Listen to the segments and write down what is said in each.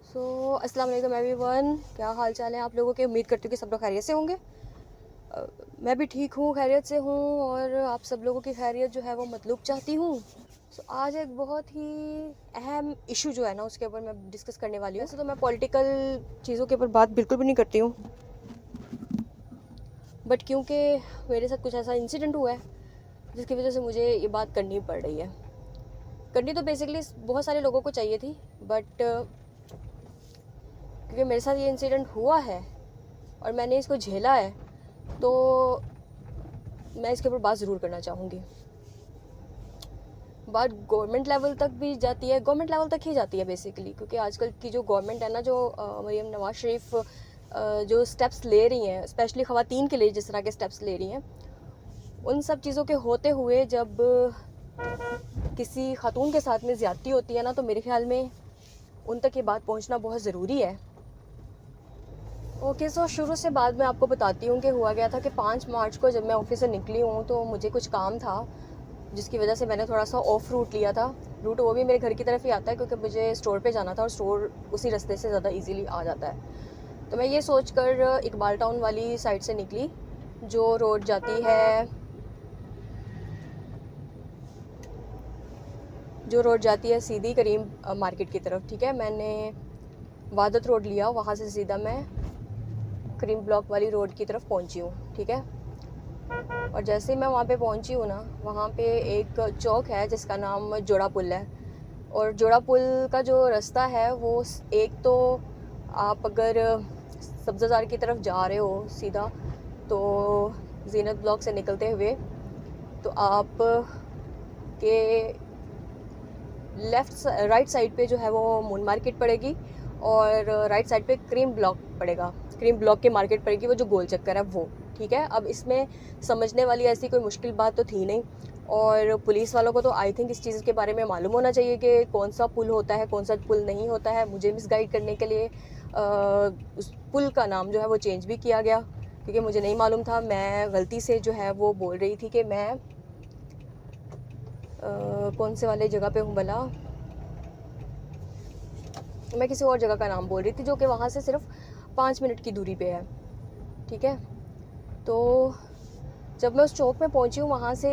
अस्सलाम वालेकुम एवरीवन, क्या हाल चाल है आप लोगों के। उम्मीद करती हूँ कि सब लोग खैरियत से होंगे। मैं भी ठीक हूँ, खैरियत से हूँ और आप सब लोगों की खैरियत जो है वो मतलूब चाहती हूँ। आज एक बहुत ही अहम इशू जो है ना उसके ऊपर मैं डिस्कस करने वाली हूँ। वैसे तो मैं पॉलिटिकल चीज़ों के ऊपर बात बिल्कुल भी नहीं करती हूँ, बट क्योंकि मेरे साथ कुछ ऐसा इंसिडेंट हुआ है जिसकी वजह से मुझे ये बात करनी पड़ रही है। करनी तो बेसिकली बहुत सारे लोगों को चाहिए थी, बट क्योंकि मेरे साथ ये इंसिडेंट हुआ है और मैंने इसको झेला है, तो मैं इसके ऊपर बात ज़रूर करना चाहूँगी। बात गवर्नमेंट लेवल तक भी जाती है, गवर्नमेंट लेवल तक ही जाती है बेसिकली, क्योंकि आजकल की जो गवर्नमेंट है ना, जो मरीम नवाज शरीफ जो स्टेप्स ले रही हैं, स्पेशली ख़वातीन के लिए जिस तरह के स्टेप्स ले रही हैं, उन सब चीज़ों के होते हुए जब किसी खातून के साथ में ज़्यादती होती है ना, तो मेरे ख्याल में उन तक ये बात पहुँचना बहुत ज़रूरी है। ओके, सो शुरू से बाद में आपको बताती हूँ कि हुआ गया था कि 5 मार्च को जब मैं ऑफिस से निकली हूँ तो मुझे कुछ काम था जिसकी वजह से मैंने थोड़ा सा ऑफ रूट लिया था। रूट वो भी मेरे घर की तरफ ही आता है क्योंकि मुझे स्टोर पे जाना था और स्टोर उसी रास्ते से ज़्यादा इजीली आ जाता है। तो मैं ये सोच कर इकबाल टाउन वाली साइड से निकली, जो रोड जाती है सीधी करीम मार्केट की तरफ। ठीक है, मैंने वादत रोड लिया, वहाँ से सीधा मैं करीम ब्लॉक वाली रोड की तरफ पहुंची हूँ। ठीक है, और जैसे ही मैं वहाँ पे पहुंची हूँ ना, वहाँ पे एक चौक है जिसका नाम जोड़ा पुल है। और जोड़ा पुल का जो रास्ता है वो एक तो आप अगर सब्ज़ाजार की तरफ जा रहे हो सीधा, तो जीनत ब्लॉक से निकलते हुए तो आप के राइट साइड पे जो है वो मून मार्केट पड़ेगी और राइट साइड पे क्रीम ब्लॉक पड़ेगा, क्रीम ब्लॉक की मार्केट पड़ेगी, वो जो गोल चक्कर है वो। ठीक है, अब इसमें समझने वाली ऐसी कोई मुश्किल बात तो थी नहीं, और पुलिस वालों को तो आई थिंक इस चीज़ के बारे में मालूम होना चाहिए कि कौन सा पुल होता है, कौन सा पुल नहीं होता है। मुझे मिसगाइड करने के लिए उस पुल का नाम जो है वो चेंज भी किया गया क्योंकि मुझे नहीं मालूम था। मैं गलती से जो है वो बोल रही थी कि मैं कौन से वाले जगह पे हूँ भला, मैं किसी और जगह का नाम बोल रही थी जो कि वहाँ से सिर्फ 5 मिनट की दूरी पे है। ठीक है, तो जब मैं उस चौक में पहुँची हूँ, वहाँ से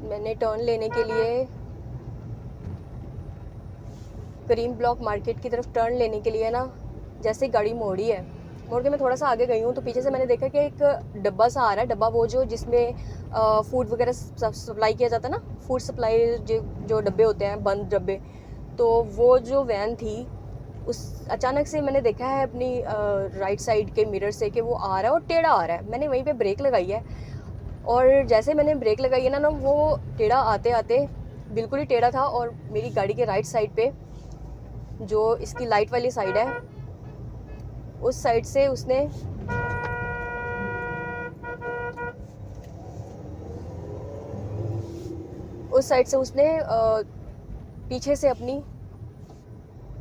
मैंने टर्न लेने के लिए करीम ब्लॉक मार्केट की तरफ टर्न लेने के लिए ना, जैसे गाड़ी मोड़ी है, मोड़ के मैं थोड़ा सा आगे गई हूँ तो पीछे से मैंने देखा कि एक डब्बा सा आ रहा है। डब्बा वो जो जिसमें फूड वगैरह सप्लाई किया जाता है ना, फूड सप्लाई जो डब्बे होते हैं, बंद डब्बे, तो वो जो वैन थी, उस अचानक से मैंने देखा है अपनी राइट साइड के मिरर से कि वो आ रहा है और टेढ़ा आ रहा है। मैंने वहीं पे ब्रेक लगाई है और जैसे मैंने ब्रेक लगाई है ना, वो टेढ़ा आते आते बिल्कुल ही टेढ़ा था और मेरी गाड़ी के राइट साइड पे जो इसकी लाइट वाली साइड है, उस साइड से उसने पीछे से अपनी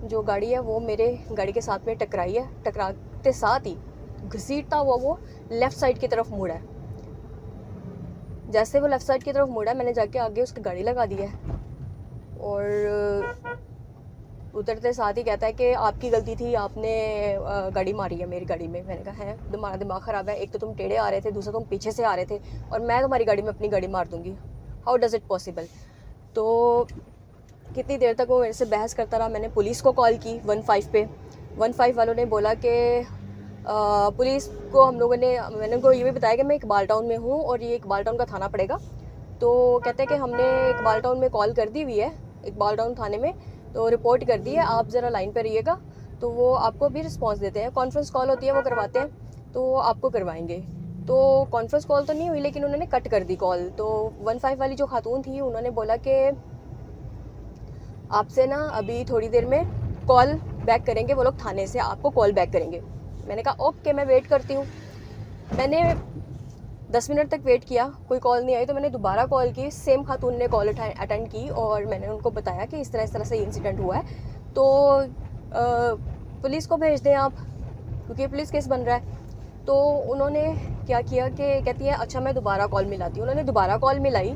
जो गाड़ी है वो मेरे गाड़ी के साथ में टकराई है। टकराते साथ ही घसीटता हुआ वो लेफ़्ट साइड की तरफ मुड़ा है। जैसे वो लेफ़्ट साइड की तरफ मुड़ा, मैंने जाके आगे उसकी गाड़ी लगा दी है और उतरते साथ ही कहता है कि आपकी गलती थी, आपने गाड़ी मारी है मेरी गाड़ी में। मैंने कहा है, तुम्हारा दिमाग ख़राब है, एक तो तुम टेढ़े आ रहे थे, दूसरा तुम पीछे से आ रहे थे और मैं तुम्हारी गाड़ी में अपनी गाड़ी मार दूँगी, हाउ डज़ इट पॉसिबल। तो कितनी देर तक वो मेरे से बहस करता रहा। मैंने पुलिस को कॉल की 15 पे। 15 वालों ने बोला कि पुलिस को मैंने उनको ये भी बताया कि मैं इकबाल टाउन में हूँ और ये इकबाल टाउन का थाना पड़ेगा। तो कहते हैं कि हमने इकबाल टाउन में कॉल कर दी हुई है, इकबाल टाउन थाने में तो रिपोर्ट कर दी है, आप ज़रा लाइन पर रहिएगा। तो वो आपको भी रिस्पॉन्स देते हैं, कॉन्फ्रेंस कॉल होती है वो करवाते हैं, तो वो आपको करवाएंगे। तो कॉन्फ्रेंस कॉल तो नहीं हुई लेकिन उन्होंने कट कर दी कॉल। तो 15 वाली जो खातून थी उन्होंने बोला कि आपसे ना अभी थोड़ी देर में कॉल बैक करेंगे, वो लोग थाने से आपको कॉल बैक करेंगे। मैंने कहा ओके, मैं वेट करती हूँ। मैंने 10 मिनट तक वेट किया, कोई कॉल नहीं आई, तो मैंने दोबारा कॉल की। सेम खातून ने कॉल अटेंड की और मैंने उनको बताया कि इस तरह से इंसिडेंट हुआ है, तो पुलिस को भेज दें आप, क्योंकि पुलिस केस बन रहा है। तो उन्होंने क्या किया कि कहती है अच्छा मैं दोबारा कॉल मिलाती हूँ। उन्होंने दोबारा कॉल मिलाई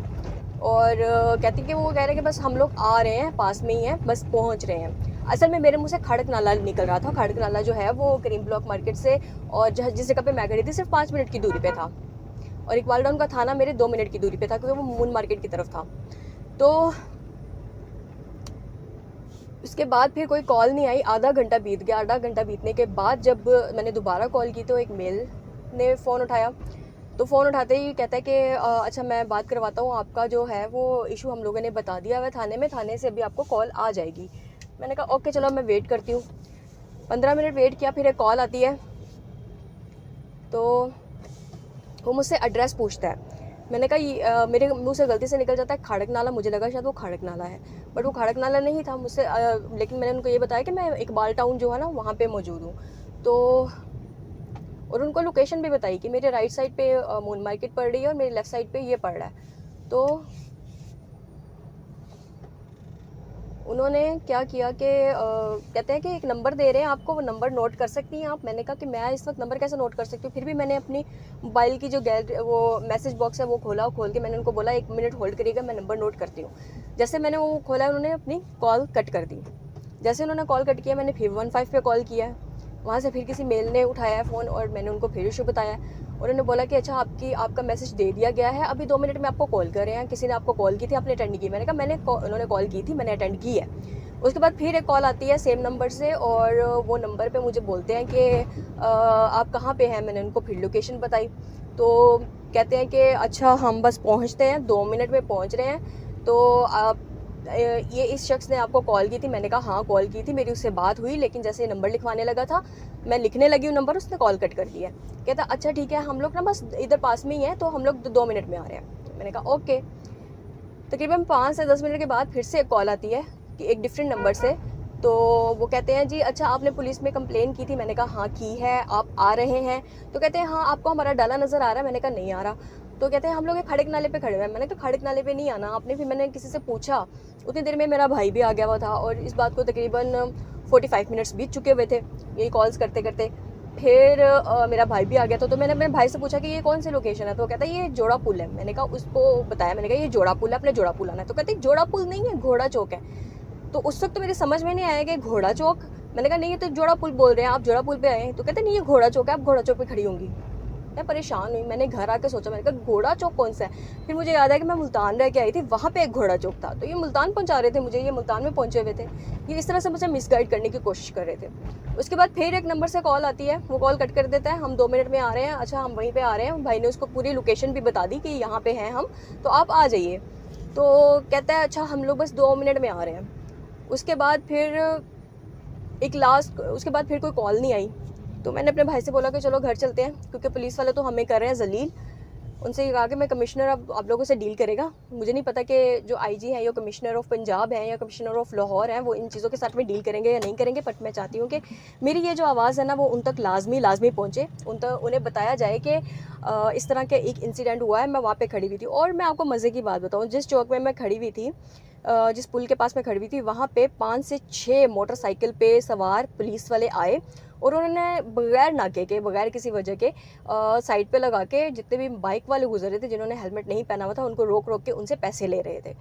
और कहती कि वो कह रहे हैं कि बस हम लोग आ रहे हैं, पास में ही हैं, बस पहुँच रहे हैं। असल में मेरे मुंह से खड़क नाला निकल रहा था। खड़क नाला जो है वो करीम ब्लॉक मार्केट से और जिस जगह पे मैं खड़ी थी सिर्फ 5 मिनट की दूरी पे था, और इकबाल टाउन का थाना मेरे 2 मिनट की दूरी पे था, क्योंकि वो मून मार्केट की तरफ था। तो उसके बाद फिर कोई कॉल नहीं आई। आधा घंटा बीत गया। आधा घंटा बीतने के बाद जब मैंने दोबारा कॉल की तो एक मेल ने फ़ोन उठाया। तो फ़ोन उठाते ही कहता है कि अच्छा मैं बात करवाता हूँ, आपका जो है वो इशू हम लोगों ने बता दिया हुआ है थाने में, थाने से अभी आपको कॉल आ जाएगी। मैंने कहा ओके चलो मैं वेट करती हूँ। 15 मिनट वेट किया, फिर एक कॉल आती है। तो वो मुझसे एड्रेस पूछता है। मैंने कहा मेरे मुंह से गलती से निकल जाता है खड़क नाला, मुझे लगा शायद वो खड़क नाला है, बट वो खड़क नाला नहीं था मुझसे। लेकिन मैंने उनको ये बताया कि मैं इकबाल टाउन जो है ना वहाँ पे मौजूद हूँ। तो और उनको लोकेशन भी बताई कि मेरे राइट साइड पे मून मार्केट पड़ रही है और मेरे लेफ़्ट साइड पे ये पड़ रहा है। तो उन्होंने क्या किया कि कहते हैं कि एक नंबर दे रहे हैं आपको, वो नंबर नोट कर सकती हैं आप। मैंने कहा कि मैं इस वक्त नंबर कैसे नोट कर सकती हूँ। फिर भी मैंने अपनी मोबाइल की जो वो मैसेज बॉक्स है वो खोला, खोल के मैंने उनको बोला 1 मिनट होल्ड करिएगा, मैं नंबर नोट करती हूँ। जैसे मैंने वो खोला उन्होंने अपनी कॉल कट कर दी। जैसे उन्होंने कॉल कट किया मैंने फिर 15 पे कॉल किया है। वहाँ से फिर किसी मेल ने उठाया है फ़ोन और मैंने उनको फिर इशू बताया। उन्होंने बोला कि अच्छा आपका मैसेज दे दिया गया है, अभी 2 मिनट में आपको कॉल कर रहे हैं, किसी ने आपको कॉल की थी, आपने अटेंड की। मैंने कहा उन्होंने कॉल की थी, मैंने अटेंड की है। उसके बाद फिर एक कॉल आती है सेम नंबर से और वो नंबर पे मुझे बोलते हैं कि आप कहाँ पे हैं। मैंने उनको फिर लोकेशन बताई। तो कहते हैं कि अच्छा हम बस पहुँचते हैं, 2 मिनट में पहुँच रहे हैं। तो आप ये इस शख्स ने आपको कॉल की थी। मैंने कहा हाँ कॉल की थी, मेरी उससे बात हुई, लेकिन जैसे नंबर लिखवाने लगा था, मैं लिखने लगी हूँ नंबर, उसने कॉल कट कर दिया। कहता अच्छा ठीक है, हम लोग ना बस इधर पास में ही हैं, तो हम लोग 2 मिनट में आ रहे हैं। मैंने कहा ओके। तकरीबन 5 से 10 मिनट के बाद फिर से एक कॉल आती है कि एक डिफरेंट नंबर से। तो वो कहते हैं जी अच्छा आपने पुलिस में कंप्लेन की थी। मैंने कहा हाँ की है, आप आ रहे हैं। तो कहते हैं हाँ आपको हमारा डाला नज़र आ रहा है। मैंने कहा नहीं आ रहा। तो कहते हैं हम लोग खड़क नाले पे खड़े हुए हैं। मैंने कहा खड़क नाले पे नहीं आना आपने। फिर मैंने किसी से पूछा, उतनी देर में मेरा भाई भी आ गया हुआ था और इस बात को तकरीबन 45 मिनट्स बीत चुके हुए थे यही कॉल्स करते करते। फिर मेरा भाई भी आ गया था। तो मैंने अपने भाई से पूछा कि ये कौन सी लोकेशन है। तो कहता है ये जोड़ा पुल है। मैंने कहा उसको बताया, मैंने कहा ये जोड़ा पुल है, अपने जोड़ा पुल आना है। तो कहते जोड़ा पुल नहीं है, घोड़ा चौक है। तो उस वक्त तो मेरी समझ में नहीं आया कि घोड़ा चौक। मैंने कहा नहीं ये तो जोड़ा पुल बोल रहे हैं, आप जोड़ा पुल पे आए हैं। तो कहते नहीं ये घोड़ा चौक है, आप घोड़ा चौक पे खड़ी होंगी। मैं परेशान हुई। मैंने घर आके सोचा, मैंने कहा घोड़ा चौक कौन सा है। फिर मुझे याद आया कि मैं मुल्तान रह के आई थी, वहाँ पे एक घोड़ा चौक था। तो ये मुल्तान पहुँचा रहे थे मुझे, ये मुल्तान में पहुँचे हुए थे। ये इस तरह से मुझे मिसगाइड करने की कोशिश कर रहे थे। उसके बाद फिर एक नंबर से कॉल आती है, वो कॉल कट कर देता है। हम 2 मिनट में आ रहे हैं। अच्छा हम वहीं पे आ रहे हैं। भाई ने उसको पूरी लोकेशन भी बता दी कि यहाँ पे हैं हम, तो आप आ जाइए। तो कहता है अच्छा हम लोग बस 2 मिनट में आ रहे हैं। उसके बाद फिर उसके बाद फिर कोई कॉल नहीं आई। तो मैंने अपने भाई से बोला कि चलो घर चलते हैं, क्योंकि पुलिस वाले तो हमें कर रहे हैं जलील। उनसे ये कहा कि मैं कमिश्नर अब आप लोगों से डील करेगा। मुझे नहीं पता कि जो आईजी हैं या कमिश्नर ऑफ पंजाब हैं या कमिश्नर ऑफ लाहौर हैं वो इन चीज़ों के साथ में डील करेंगे या नहीं करेंगे, बट मैं चाहती हूँ कि मेरी ये जो आवाज़ है ना वो उन तक लाजमी पहुँचे। उन्हें बताया जाए कि इस तरह के एक इंसिडेंट हुआ है। मैं वहाँ पे खड़ी हुई थी और मैं आपको मज़े की बात बताऊँ, जिस चौक में मैं खड़ी हुई थी, जिस पुल के पास मैं खड़ी हुई थी, वहाँ पे 5 से 6 मोटरसाइकिल पे सवार पुलिस वाले आए और उन्होंने बगैर नाके के, बगैर किसी वजह के साइड पे लगा के जितने भी बाइक वाले गुजर रहे थे जिन्होंने हेलमेट नहीं पहना हुआ था उनको रोक रोक के उनसे पैसे ले रहे थे।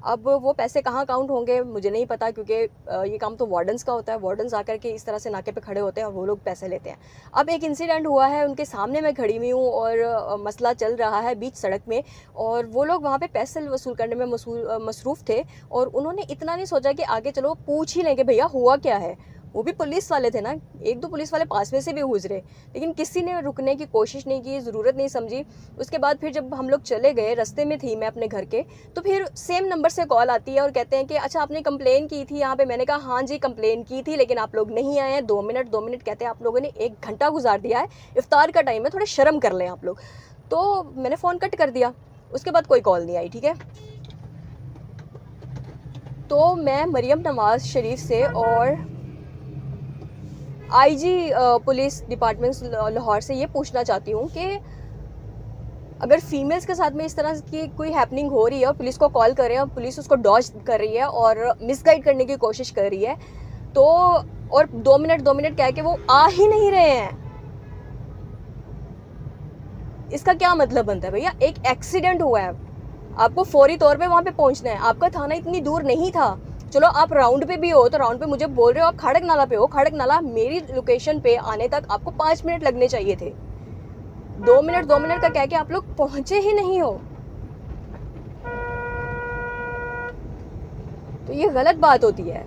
अब वो पैसे कहाँ काउंट होंगे मुझे नहीं पता, क्योंकि ये काम तो वार्डन्स का होता है। वार्डन्स आकर के इस तरह से नाके पे खड़े होते हैं और वो लोग पैसे लेते हैं। अब एक इंसिडेंट हुआ है, उनके सामने मैं खड़ी हुई हूँ और मसला चल रहा है बीच सड़क में, और वो लोग वहाँ पे पैसे वसूल करने में मसरूफ़ थे। और उन्होंने इतना नहीं सोचा कि आगे चलो पूछ ही लें कि भैया हुआ क्या है। वो भी पुलिस वाले थे ना, 1-2 पुलिस वाले पास में से भी गुजरे, लेकिन किसी ने रुकने की कोशिश नहीं की, ज़रूरत नहीं समझी। उसके बाद फिर जब हम लोग चले गए, रास्ते में थी मैं अपने घर के, तो फिर सेम नंबर से कॉल आती है और कहते हैं कि अच्छा आपने कंप्लेन की थी यहाँ पे। मैंने कहा हाँ जी कंप्लेन की थी, लेकिन आप लोग नहीं आए हैं। 2 मिनट कहते हैं आप लोगों ने 1 घंटा गुजार दिया है, इफ्तार का टाइम है, थोड़े शर्म कर लें आप लोग। तो मैंने फ़ोन कट कर दिया। उसके बाद कोई कॉल नहीं आई, ठीक है। तो मैं मरियम नवाज़ शरीफ से और आईजी पुलिस डिपार्टमेंट लाहौर से ये पूछना चाहती हूँ कि अगर फीमेल्स के साथ में इस तरह की कोई हैपनिंग हो रही है और पुलिस को कॉल कर रहे हैं और पुलिस उसको डॉज कर रही है और मिसगाइड करने की कोशिश कर रही है, तो और 2 मिनट कह के वो आ ही नहीं रहे हैं, इसका क्या मतलब बनता है भैया। एक एक्सीडेंट हुआ है, आपको फौरी तौर पे वहाँ पे पहुँचना है। आपका थाना इतनी दूर नहीं था, चलो आप राउंड पे भी हो तो राउंड पे मुझे बोल रहे हो आप खड़क नाला पे हो, खड़क नाला मेरी लोकेशन पे आने तक आपको 5 मिनट लगने चाहिए थे, 2 मिनट का कह के आप लोग पहुंचे ही नहीं हो। तो ये गलत बात होती है।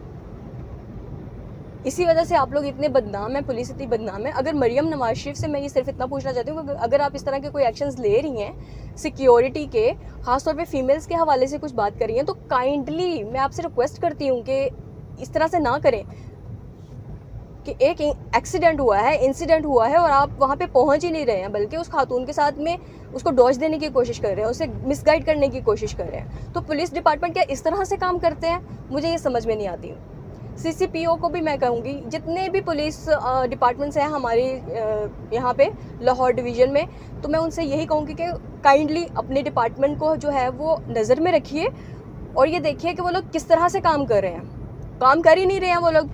इसी वजह से आप लोग इतने बदनाम हैं, पुलिस इतनी बदनाम है। अगर मरियम नवाज शरीफ से मैं ये सिर्फ इतना पूछना चाहती हूँ कि अगर आप इस तरह के कोई एक्शंस ले रही हैं सिक्योरिटी के, खासतौर पे फीमेल्स के हवाले से कुछ बात कर रही हैं, तो काइंडली मैं आपसे रिक्वेस्ट करती हूँ कि इस तरह से ना करें कि एक एक्सीडेंट हुआ है, इंसिडेंट हुआ है और आप वहाँ पे पहुँच ही नहीं रहे हैं, बल्कि उस खातून के साथ में उसको डॉज देने की कोशिश कर रहे हैं, उसे मिसगाइड करने की कोशिश कर रहे हैं। तो पुलिस डिपार्टमेंट क्या इस तरह से काम करते हैं? मुझे ये समझ में नहीं आती। CCPO को भी मैं कहूँगी, जितने भी पुलिस डिपार्टमेंट्स हैं हमारे यहाँ पे लाहौर डिवीज़न में, तो मैं उनसे यही कहूँगी कि काइंडली अपने डिपार्टमेंट को जो है वो नज़र में रखिए और ये देखिए कि वो लोग किस तरह से काम कर रहे हैं। काम कर ही नहीं रहे हैं वो लोग।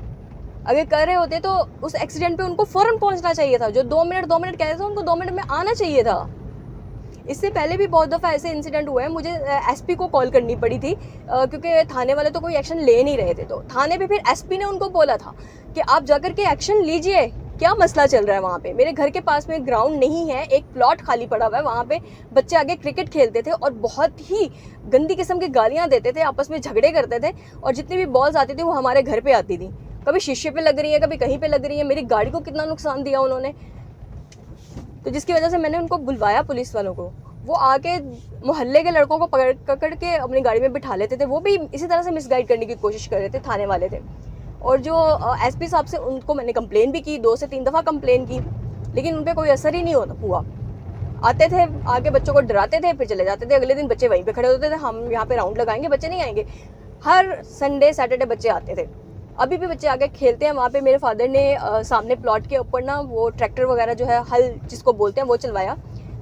अगर कर रहे होते तो उस एक्सीडेंट पे उनको फ़ौरन पहुँचना चाहिए था। जो 2 मिनट कह रहे थे, उनको 2 मिनट में आना चाहिए था। इससे पहले भी बहुत दफ़ा ऐसे इंसिडेंट हुए हैं, मुझे SP को कॉल करनी पड़ी थी क्योंकि थाने वाले तो कोई एक्शन ले नहीं रहे थे। तो थाने पे फिर SP ने उनको बोला था कि आप जाकर के एक्शन लीजिए, क्या मसला चल रहा है वहाँ पे। मेरे घर के पास में ग्राउंड नहीं है, एक प्लॉट खाली पड़ा हुआ है, वहाँ पे बच्चे आगे क्रिकेट खेलते थे और बहुत ही गंदी किस्म की गालियाँ देते थे, आपस में झगड़े करते थे और जितनी भी बॉल्स आती थी वो हमारे घर पर आती थी। कभी शीशे पे लग रही है, कभी कहीं पे लग रही है। मेरी गाड़ी को कितना नुकसान दिया उन्होंने। तो जिसकी वजह से मैंने उनको बुलवाया पुलिस वालों को। वो आके मोहल्ले के लड़कों को पकड़ के अपनी गाड़ी में बिठा लेते थे। वो भी इसी तरह से मिसगाइड करने की कोशिश कर रहे थे, थाने वाले थे। और जो SP साहब से उनको मैंने कंप्लेन भी की, 2 से 3 दफ़ा कंप्लेन की, लेकिन उन पर कोई असर ही नहीं हुआ। आते थे, आके बच्चों को डराते थे, फिर चले जाते थे। अगले दिन बच्चे वहीं पे खड़े होते थे, हम यहाँ पे राउंड लगाएंगे, बच्चे नहीं आएंगे। हर संडे सैटरडे बच्चे आते थे। अभी भी बच्चे आके खेलते हैं वहाँ पे। मेरे फादर ने सामने प्लॉट के ऊपर ना वो ट्रैक्टर वगैरह जो है, हल जिसको बोलते हैं, वो चलवाया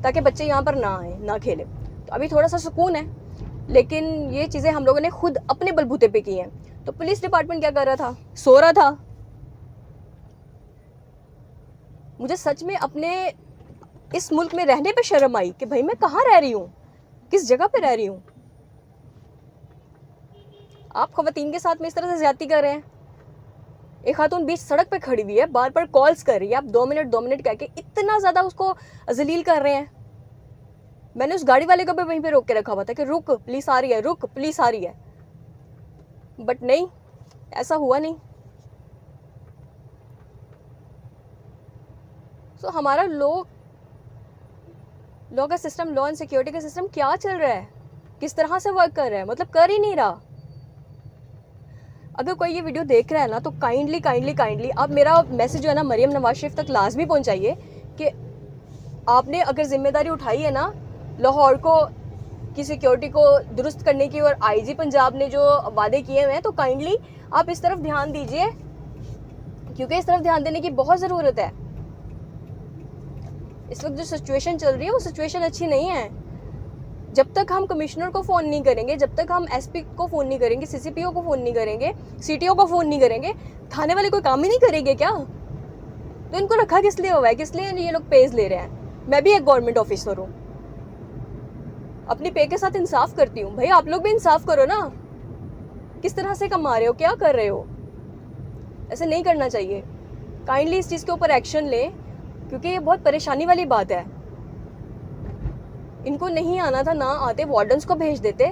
ताकि बच्चे यहाँ पर ना आए, ना खेलें। तो अभी थोड़ा सा सुकून है, लेकिन ये चीज़ें हम लोगों ने खुद अपने बलबूते पे की हैं। तो पुलिस डिपार्टमेंट क्या कर रहा था? सो रहा था। मुझे सच में अपने इस मुल्क में रहने पे शर्म आई कि भाई मैं कहाँ रह रही हूँ, किस जगह पे रह रही हूँ। आप ख़वातीन के साथ में इस तरह से ज्यादती कर रहे हैं। एक खातून बीच सड़क पे खड़ी हुई है, बार बार कॉल्स कर रही है, आप 2 मिनट कह के इतना ज़्यादा उसको जलील कर रहे हैं। मैंने उस गाड़ी वाले को भी वहीं पे रोक के रखा हुआ था कि रुक, पुलिस आ रही है, रुक, पुलिस आ रही है। बट नहीं, ऐसा हुआ नहीं। सो हमारा लॉ का सिस्टम, लॉ एंड सिक्योरिटी का सिस्टम क्या चल रहा है, किस तरह से वर्क कर रहा है? मतलब कर ही नहीं रहा। अगर कोई ये वीडियो देख रहा है ना, तो काइंडली आप मेरा मैसेज जो है ना मरियम नवाज शरीफ तक लाजमी पहुंचाइए कि आपने अगर जिम्मेदारी उठाई है ना लाहौर को की सिक्योरिटी को दुरुस्त करने की, और IG पंजाब ने जो वादे किए हुए हैं, तो काइंडली आप इस तरफ ध्यान दीजिए, क्योंकि इस तरफ ध्यान देने की बहुत ज़रूरत है। इस वक्त जो सिचुएशन चल रही है वो सिचुएशन अच्छी नहीं है। जब तक हम कमिश्नर को फ़ोन नहीं करेंगे, जब तक हम SP को फ़ोन नहीं करेंगे, CCPO को फ़ोन नहीं करेंगे, CTO को फ़ोन नहीं करेंगे, थाने वाले कोई काम ही नहीं करेंगे क्या? तो इनको रखा किस लिए हुआ है? किस लिए ये लोग पेज ले रहे हैं? मैं भी एक गवर्नमेंट ऑफिसर हूँ, अपनी पे के साथ इंसाफ करती हूँ। भाई आप लोग भी इंसाफ करो ना। किस तरह से कमा रहे हो, क्या कर रहे हो? ऐसे नहीं करना चाहिए। काइंडली इस चीज़ के ऊपर एक्शन लें, क्योंकि ये बहुत परेशानी वाली बात है। इनको नहीं आना था, ना आते वार्डन्स को भेज देते,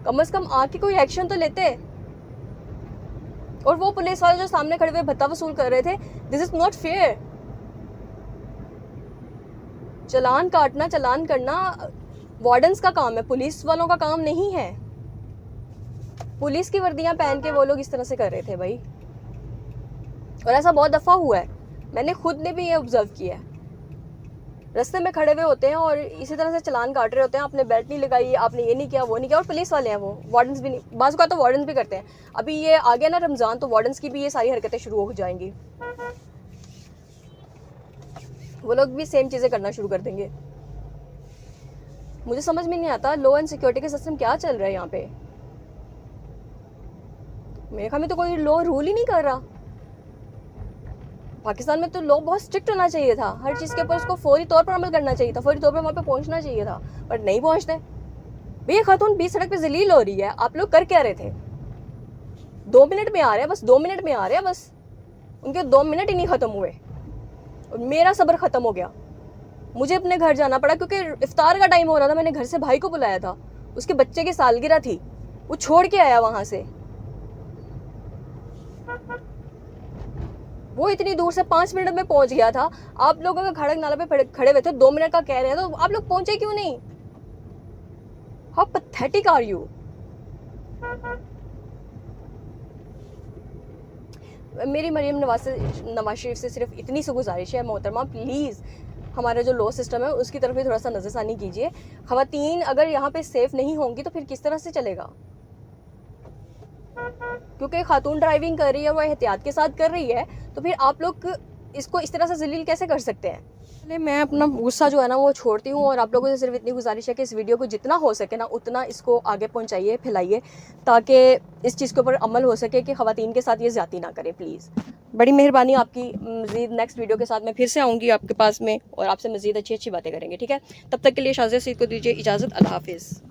कम से कम आके कोई एक्शन तो लेते। और वो पुलिस वाले जो सामने खड़े हुए भत्ता वसूल कर रहे थे, दिस इज नॉट फेयर। चालान काटना, चालान करना वार्डन्स का काम है, पुलिस वालों का काम नहीं है। पुलिस की वर्दियां पहन के वो लोग इस तरह से कर रहे थे भाई, और ऐसा बहुत दफा हुआ है। मैंने खुद ने भी ये ऑब्जर्व किया है। रास्ते में खड़े हुए होते हैं और इसी तरह से चालान काट रहे होते हैं, आपने बेल्ट नहीं लगाई, आपने ये नहीं किया, वो नहीं किया, और पुलिस वाले हैं वो, वार्डन्स भी नहीं, बाज़ का तो वार्डन्स भी करते हैं। अभी ये आ गया ना रमज़ान, तो वार्डन्स की भी ये सारी हरकतें शुरू हो जाएंगी, वो लोग भी सेम चीज़ें करना शुरू कर देंगे। मुझे समझ में नहीं आता लॉ एंड सिक्योरिटी का सिस्टम क्या चल रहा है यहाँ पे। मेरे ख्याल में तो कोई लॉ रूल ही नहीं कर रहा। पाकिस्तान में तो लॉ बहुत स्ट्रिक्ट होना चाहिए था, हर चीज़ के ऊपर उसको फौरी तौर पर अमल करना चाहिए था, फौरी तौर पर वहाँ पे पहुँचना चाहिए था, बट नहीं पहुँचते। भैया खातून बीच सड़क पे जलील हो रही है, आप लोग कर क्या रहे थे? 2 मिनट में आ रहे हैं, बस 2 मिनट में आ रहे हैं, बस उनके 2 मिनट ही नहीं ख़त्म हुए और मेरा सब्र ख़त्म हो गया। मुझे अपने घर जाना पड़ा क्योंकि इफ्तार का टाइम हो रहा था। मैंने घर से भाई को बुलाया था, उसके बच्चे की सालगिरह थी, वो छोड़ के आया वहाँ से। वो इतनी दूर से 5 मिनट में पहुंच गया था। आप लोग अगर खड़क नाला पे खड़े हुए थे, 2 मिनट का कह रहे हैं, तो आप लोग पहुंचे क्यों नहीं? How pathetic are you. मेरी मरियम नवाज शरीफ से सिर्फ इतनी सी गुजारिश है, मोहतरमा प्लीज़ हमारा जो लॉ सिस्टम है उसकी तरफ भी थोड़ा सा नज़रसानी कीजिए। ख़वातीन अगर यहाँ पे सेफ़ नहीं होंगी तो फिर किस तरह से चलेगा? क्योंकि खातून ड्राइविंग कर रही है, वो एहतियात के साथ कर रही है, तो फिर आप लोग इसको इस तरह से जलील कैसे कर सकते हैं? मैं अपना गुस्सा जो है ना वो छोड़ती हूँ और आप लोगों से सिर्फ इतनी गुजारिश है कि इस वीडियो को जितना हो सके ना उतना इसको आगे पहुँचाइए, फैलाइए, ताकि इस चीज़ के ऊपर अमल हो सके कि ख़वातीन के साथ ये ज़्यादती ना करें प्लीज़। बड़ी मेहरबानी आपकी। मज़ीद नेक्स्ट वीडियो के साथ मैं फिर से आऊँगी आपके पास में और आपसे मज़ीद अच्छी अच्छी बातें करेंगे, ठीक है? तब तक के लिए शाज़िया सईद को दीजिए इजाज़त। अल्लाह हाफ़िज़।